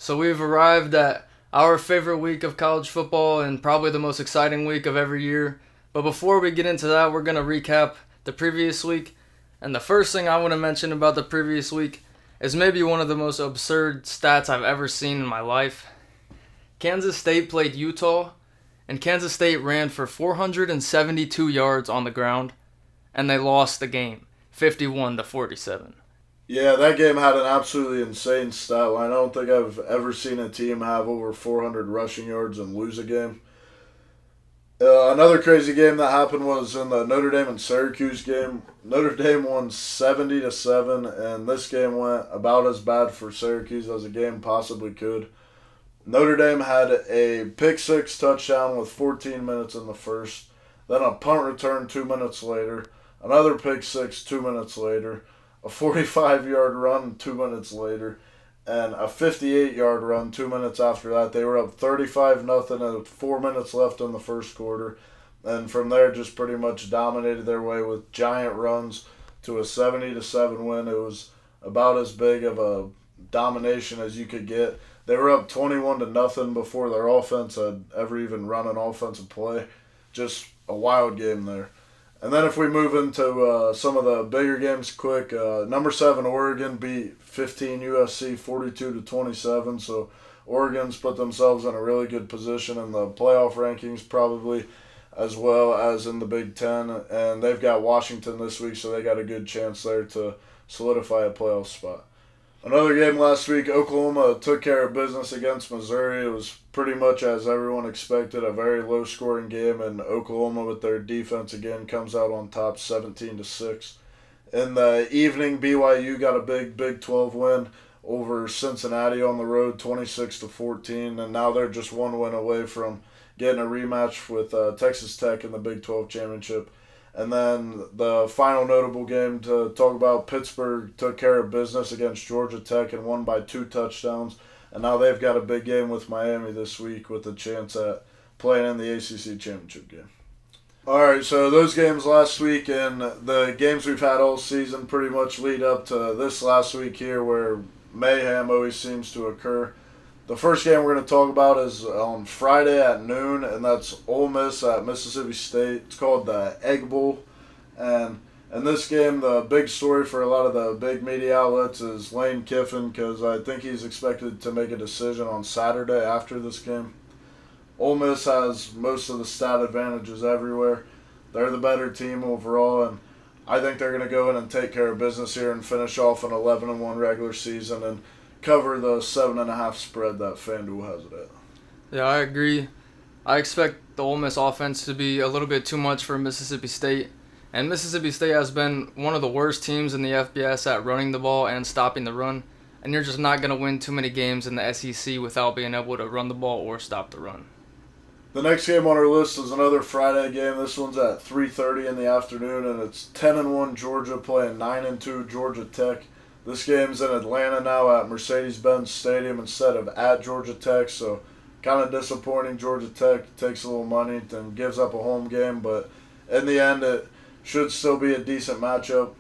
So we've arrived at our favorite week of college football and probably the most exciting week of every year. But before we get into that, we're going to recap the previous week. And the first thing I want to mention about the previous week is maybe one of the most absurd stats I've ever seen in my life. Kansas State played Utah, and Kansas State ran for 472 yards on the ground, and they lost the game, 51-47. Yeah, that game had an absolutely insane stat line. I don't think I've ever seen a team have over 400 rushing yards and lose a game. Another crazy game that happened was in the Notre Dame and Syracuse game. Notre Dame won 70-7, and this game went about as bad for Syracuse as a game possibly could. Notre Dame had a pick six touchdown with 14 minutes in the first, then a punt return 2 minutes later, another pick six 2 minutes later, a 45-yard run 2 minutes later, and a 58-yard run 2 minutes after that. They were up 35-0 with 4 minutes left in the first quarter, and from there just pretty much dominated their way with giant runs to a 70-7 win. It was about as big of a domination as you could get. They were up 21-0 before their offense had ever even run an offensive play. Just a wild game there. And then if we move into some of the bigger games quick, number 7 Oregon beat 15 USC 42-27. So Oregon's put themselves in a really good position in the playoff rankings probably, as well as in the Big Ten. And they've got Washington this week, so they got a good chance there to solidify a playoff spot. Another game last week, Oklahoma took care of business against Missouri. It was pretty much as everyone expected, a very low-scoring game, and Oklahoma with their defense again comes out on top 17-6. In the evening, BYU got a big Big 12 win over Cincinnati on the road, 26-14, and now they're just one win away from getting a rematch with Texas Tech in the Big 12 championship. And then the final notable game to talk about, Pittsburgh took care of business against Georgia Tech and won by 2 touchdowns. And now they've got a big game with Miami this week with a chance at playing in the ACC championship game. All right, so those games last week and the games we've had all season pretty much lead up to this last week here where mayhem always seems to occur. The first game we're going to talk about is on Friday at noon, and that's Ole Miss at Mississippi State. It's called the Egg Bowl. And in this game, the big story for a lot of the big media outlets is Lane Kiffin, because I think he's expected to make a decision on Saturday after this game. Ole Miss has most of the stat advantages everywhere. They're the better team overall, and I think they're going to go in and take care of business here and finish off an 11-1 regular season and cover the 7.5 spread that FanDuel has it at. Yeah, I agree. I expect the Ole Miss offense to be a little bit too much for Mississippi State. And Mississippi State has been one of the worst teams in the FBS at running the ball and stopping the run. And you're just not going to win too many games in the SEC without being able to run the ball or stop the run. The next game on our list is another Friday game. This one's at 3:30 in the afternoon, and it's 10-1 Georgia playing 9-2 Georgia Tech. This game's in Atlanta now at Mercedes-Benz Stadium instead of at Georgia Tech, so kind of disappointing. Georgia Tech takes a little money and gives up a home game, but in the end it should still be a decent matchup.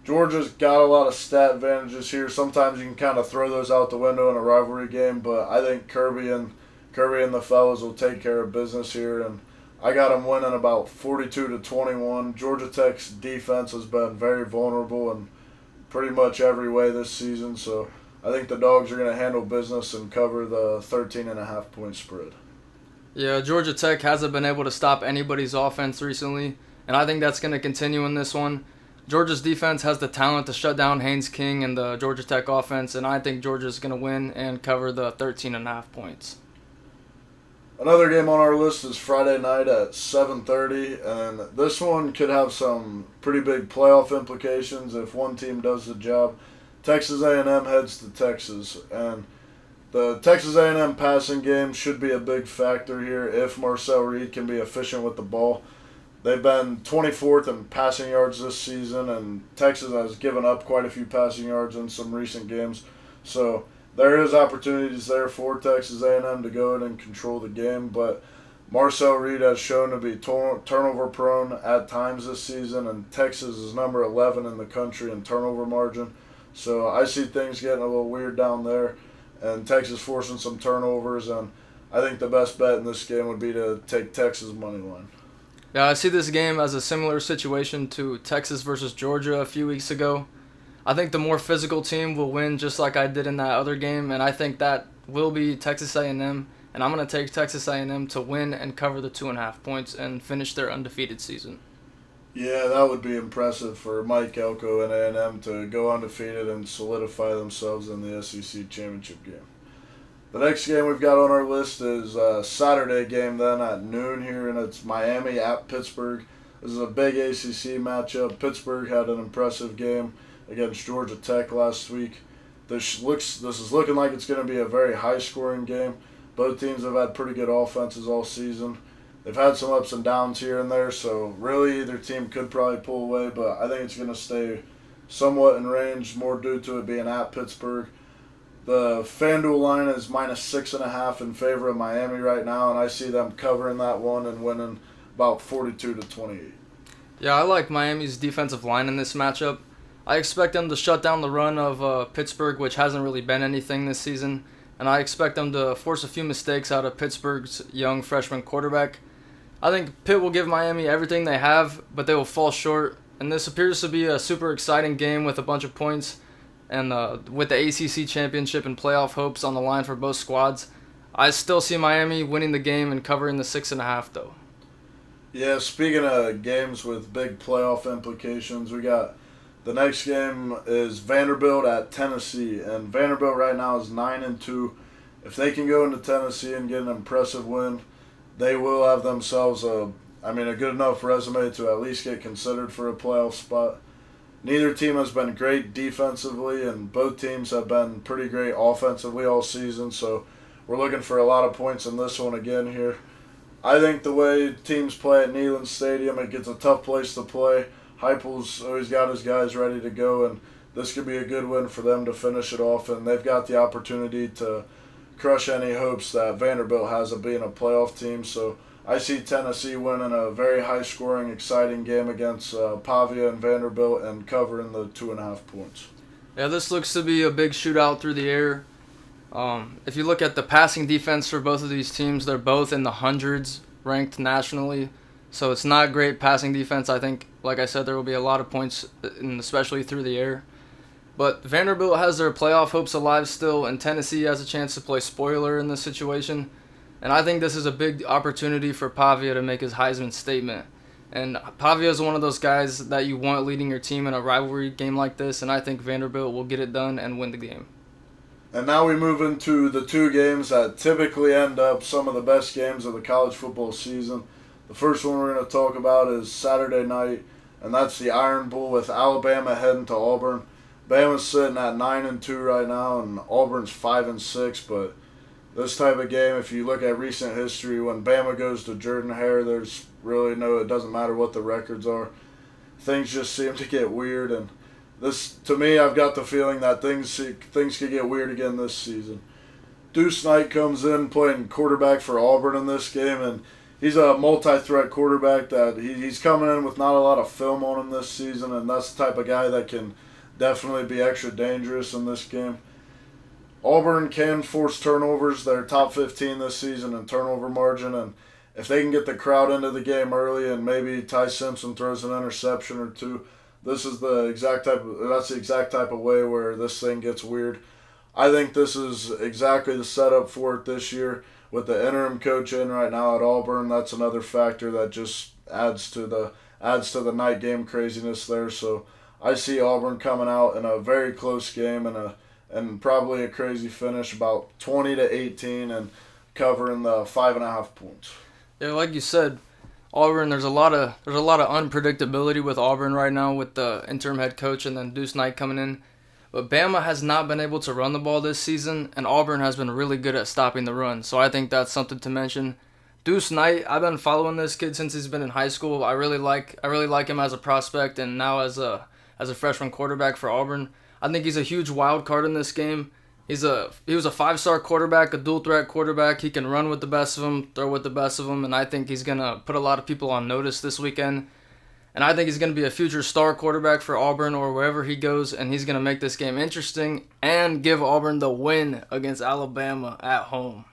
Georgia's got a lot of stat advantages here. Sometimes you can kind of throw those out the window in a rivalry game, but I think Kirby and the fellas will take care of business here, and I got them winning about 42-21. Georgia Tech's defense has been very vulnerable and pretty much every way this season, so I think the Dogs are going to handle business and cover the 13.5 point spread. Yeah, Georgia Tech hasn't been able to stop anybody's offense recently, and I think that's going to continue in this one. Georgia's defense has the talent to shut down Haynes King and the Georgia Tech offense, and I think Georgia's going to win and cover the 13.5 points. Another game on our list is Friday night at 7:30, and this one could have some pretty big playoff implications if one team does the job. Texas A&M heads to Texas, and the Texas A&M passing game should be a big factor here if Marcel Reed can be efficient with the ball. They've been 24th in passing yards this season, and Texas has given up quite a few passing yards in some recent games, so there is opportunities there for Texas A&M to go in and control the game, but Marcel Reed has shown to be turnover prone at times this season, and Texas is number 11 in the country in turnover margin. So I see things getting a little weird down there. and Texas forcing some turnovers. And I think the best bet in this game would be to take Texas money line. Yeah, I see this game as a similar situation to Texas versus Georgia a few weeks ago. I think the more physical team will win, just like I did in that other game, and I think that will be Texas A&M. And I'm going to take Texas A&M to win and cover the 2.5 points and finish their undefeated season. Yeah, that would be impressive for Mike Elko and A&M to go undefeated and solidify themselves in the SEC championship game. The next game we've got on our list is a Saturday game then at noon here, and it's Miami at Pittsburgh. This is a big ACC matchup. Pittsburgh had an impressive game against Georgia Tech last week. This is looking like it's going to be a very high-scoring game. Both teams have had pretty good offenses all season. They've had some ups and downs here and there, so really either team could probably pull away, but I think it's going to stay somewhat in range, more due to it being at Pittsburgh. The FanDuel line is -6.5 in favor of Miami right now, and I see them covering that one and winning about 42-28. Yeah, I like Miami's defensive line in this matchup. I expect them to shut down the run of Pittsburgh, which hasn't really been anything this season. And I expect them to force a few mistakes out of Pittsburgh's young freshman quarterback. I think Pitt will give Miami everything they have, but they will fall short. And this appears to be a super exciting game with a bunch of points. And with the ACC championship and playoff hopes on the line for both squads, I still see Miami winning the game and covering the 6.5 though. Yeah, speaking of games with big playoff implications, we got the next game is Vanderbilt at Tennessee, and Vanderbilt right now is 9-2. If they can go into Tennessee and get an impressive win, they will have themselves a good enough resume to at least get considered for a playoff spot. Neither team has been great defensively, and both teams have been pretty great offensively all season, so we're looking for a lot of points in this one again here. I think the way teams play at Neyland Stadium, it gets a tough place to play. Heupel's always got his guys ready to go, and this could be a good win for them to finish it off, and they've got the opportunity to crush any hopes that Vanderbilt has of being a playoff team. So I see Tennessee winning a very high-scoring, exciting game against Pavia and Vanderbilt and covering the 2.5 points. Yeah, this looks to be a big shootout through the air. If you look at the passing defense for both of these teams, they're both in the hundreds ranked nationally. So it's not great passing defense. I think, like I said, there will be a lot of points, especially through the air. But Vanderbilt has their playoff hopes alive still, and Tennessee has a chance to play spoiler in this situation. And I think this is a big opportunity for Pavia to make his Heisman statement. And Pavia is one of those guys that you want leading your team in a rivalry game like this, and I think Vanderbilt will get it done and win the game. And now we move into the two games that typically end up some of the best games of the college football season. The first one we're going to talk about is Saturday night, and that's the Iron Bowl with Alabama heading to Auburn. Bama's sitting at 9-2 right now, and Auburn's 5-6. But this type of game, if you look at recent history, when Bama goes to Jordan-Hare, there's really it doesn't matter what the records are. Things just seem to get weird, and this, to me, I've got the feeling that things could get weird again this season. Deuce Knight comes in playing quarterback for Auburn in this game, and he's a multi-threat quarterback that he's coming in with not a lot of film on him this season, and that's the type of guy that can definitely be extra dangerous in this game. Auburn can force turnovers. They're top 15 this season in turnover margin, and if they can get the crowd into the game early and maybe Ty Simpson throws an interception or two, that's the exact type of way where this thing gets weird. I think this is exactly the setup for it this year. With the interim coach in right now at Auburn, that's another factor that just adds to the night game craziness there. So I see Auburn coming out in a very close game and probably a crazy finish, about 20-18, and covering the 5.5 points. Yeah, like you said, Auburn. There's a lot of unpredictability with Auburn right now with the interim head coach and then Deuce Knight coming in. But Bama has not been able to run the ball this season, and Auburn has been really good at stopping the run. So I think that's something to mention. Deuce Knight, I've been following this kid since he's been in high school. I really like him as a prospect, and now as a freshman quarterback for Auburn. I think he's a huge wild card in this game. He was a 5-star quarterback, a dual threat quarterback. He can run with the best of them, throw with the best of them, and I think he's gonna put a lot of people on notice this weekend. And I think he's going to be a future star quarterback for Auburn or wherever he goes, and he's going to make this game interesting and give Auburn the win against Alabama at home.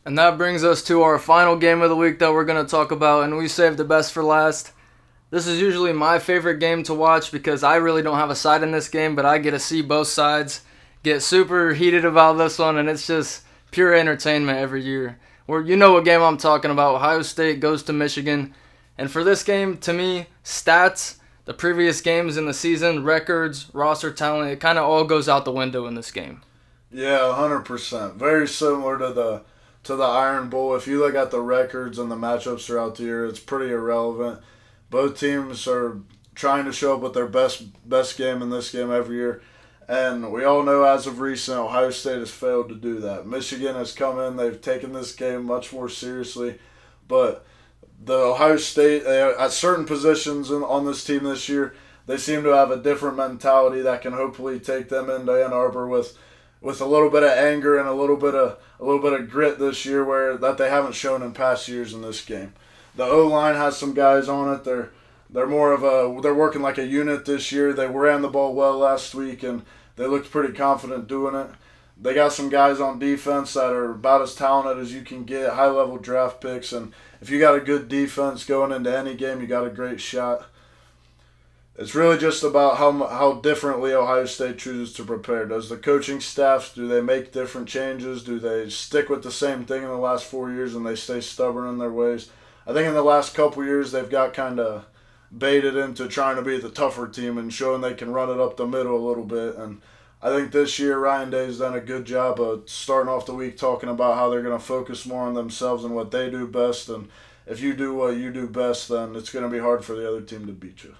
And that brings us to our final game of the week that we're going to talk about, and we saved the best for last. This is usually my favorite game to watch because I really don't have a side in this game, but I get to see both sides get super heated about this one, and it's just pure entertainment every year. Where you know what game I'm talking about. Ohio State goes to Michigan. And for this game, to me, stats, the previous games in the season, records, roster talent, it kind of all goes out the window in this game. Yeah, 100%. Very similar to the Iron Bowl. If you look at the records and the matchups throughout the year, it's pretty irrelevant. Both teams are trying to show up with their best game in this game every year. And we all know as of recent, Ohio State has failed to do that. Michigan has come in. They've taken this game much more seriously. But the Ohio State, at certain positions on this team this year, they seem to have a different mentality that can hopefully take them into Ann Arbor with a little bit of anger and a little bit of grit this year that they haven't shown in past years in this game. The O-line has some guys on it. They're working like a unit this year. They ran the ball well last week and they looked pretty confident doing it. They got some guys on defense that are about as talented as you can get, high-level draft picks, and if you got a good defense going into any game, you got a great shot. It's really just about how differently Ohio State chooses to prepare. Does the coaching staff, do they make different changes? Do they stick with the same thing in the last 4 years and they stay stubborn in their ways? I think in the last couple years they've got kind of baited into trying to be the tougher team and showing they can run it up the middle a little bit. And I think this year Ryan Day's done a good job of starting off the week talking about how they're going to focus more on themselves and what they do best. And if you do what you do best, then it's going to be hard for the other team to beat you.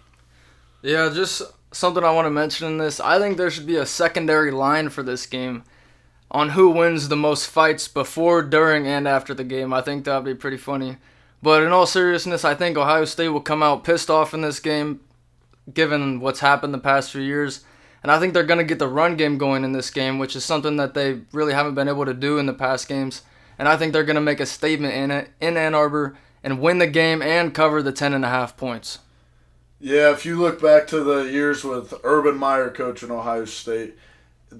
Yeah, just something I want to mention in this. I think there should be a secondary line for this game on who wins the most fights before, during, and after the game. I think that would be pretty funny. But in all seriousness, I think Ohio State will come out pissed off in this game, given what's happened the past few years. And I think they're going to get the run game going in this game, which is something that they really haven't been able to do in the past games. And I think they're going to make a statement in Ann Arbor and win the game and cover the 10.5 points. Yeah, if you look back to the years with Urban Meyer coaching Ohio State,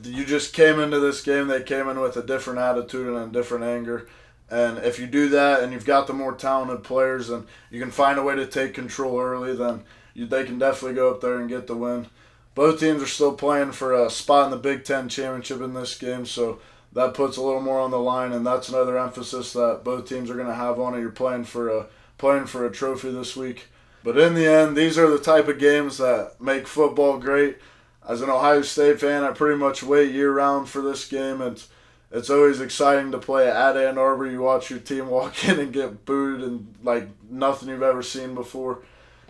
you just came into this game, they came in with a different attitude and a different anger. And if you do that and you've got the more talented players and you can find a way to take control early, then they can definitely go up there and get the win. Both teams are still playing for a spot in the Big Ten championship in this game, so that puts a little more on the line, and that's another emphasis that both teams are going to have on it. You're playing for a trophy this week. But in the end, these are the type of games that make football great. As an Ohio State fan, I pretty much wait year-round for this game. It's always exciting to play at Ann Arbor. You watch your team walk in and get booed and like nothing you've ever seen before.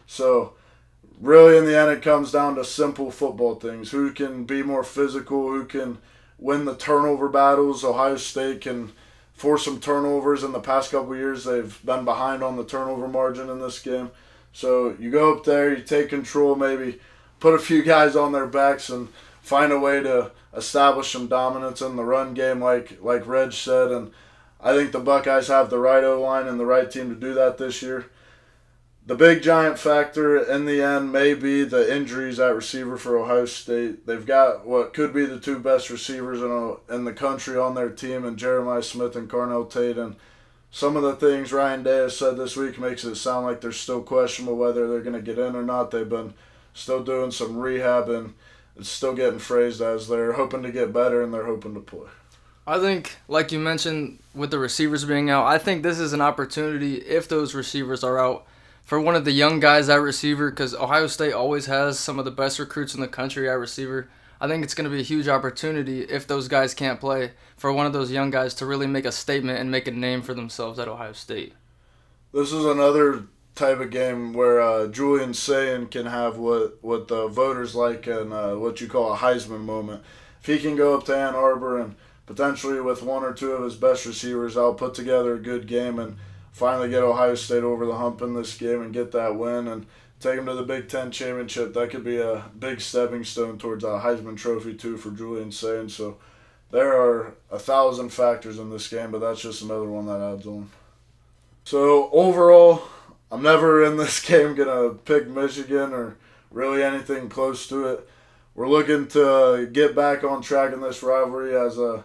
So really, in the end, it comes down to simple football things. Who can be more physical? Who can win the turnover battles? Ohio State can force some turnovers. In the past couple of years, they've been behind on the turnover margin in this game. So you go up there, you take control, maybe put a few guys on their backs and find a way to establish some dominance in the run game like Reg said. And I think the Buckeyes have the right O-line and the right team to do that this year. The big giant factor in the end may be the injuries at receiver for Ohio State. They've got what could be the two best receivers in the country on their team, and Jeremiah Smith and Carnell Tate. And some of the things Ryan Day has said this week makes it sound like they're still questionable whether they're going to get in or not. They've been still doing some rehab, and it's still getting phrased as they're hoping to get better and they're hoping to play. I think, like you mentioned, with the receivers being out, I think this is an opportunity, if those receivers are out, for one of the young guys at receiver, because Ohio State always has some of the best recruits in the country at receiver. I think it's going to be a huge opportunity, if those guys can't play, for one of those young guys to really make a statement and make a name for themselves at Ohio State. This is another type of game where Julian Sayin can have what the voters like and what you call a Heisman moment. If he can go up to Ann Arbor and potentially with one or two of his best receivers out, put together a good game and finally get Ohio State over the hump in this game and get that win and take them to the Big Ten championship, that could be a big stepping stone towards a Heisman Trophy too for Julian Sayin. So there are 1,000 factors in this game, but that's just another one that adds on. So overall, I'm never in this game going to pick Michigan or really anything close to it. We're looking to get back on track in this rivalry as a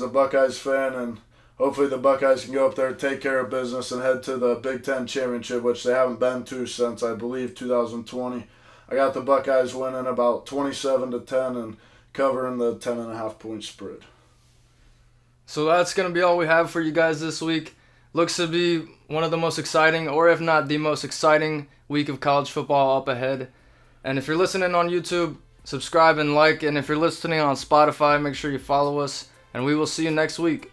Buckeyes fan, and hopefully the Buckeyes can go up there, take care of business, and head to the Big Ten Championship, which they haven't been to since, I believe, 2020. I got the Buckeyes winning about 27-10 and covering the 10.5 point spread. So that's going to be all we have for you guys this week. Looks to be one of the most exciting, or if not the most exciting, week of college football up ahead. And if you're listening on YouTube, subscribe and like. And if you're listening on Spotify, make sure you follow us. And we will see you next week.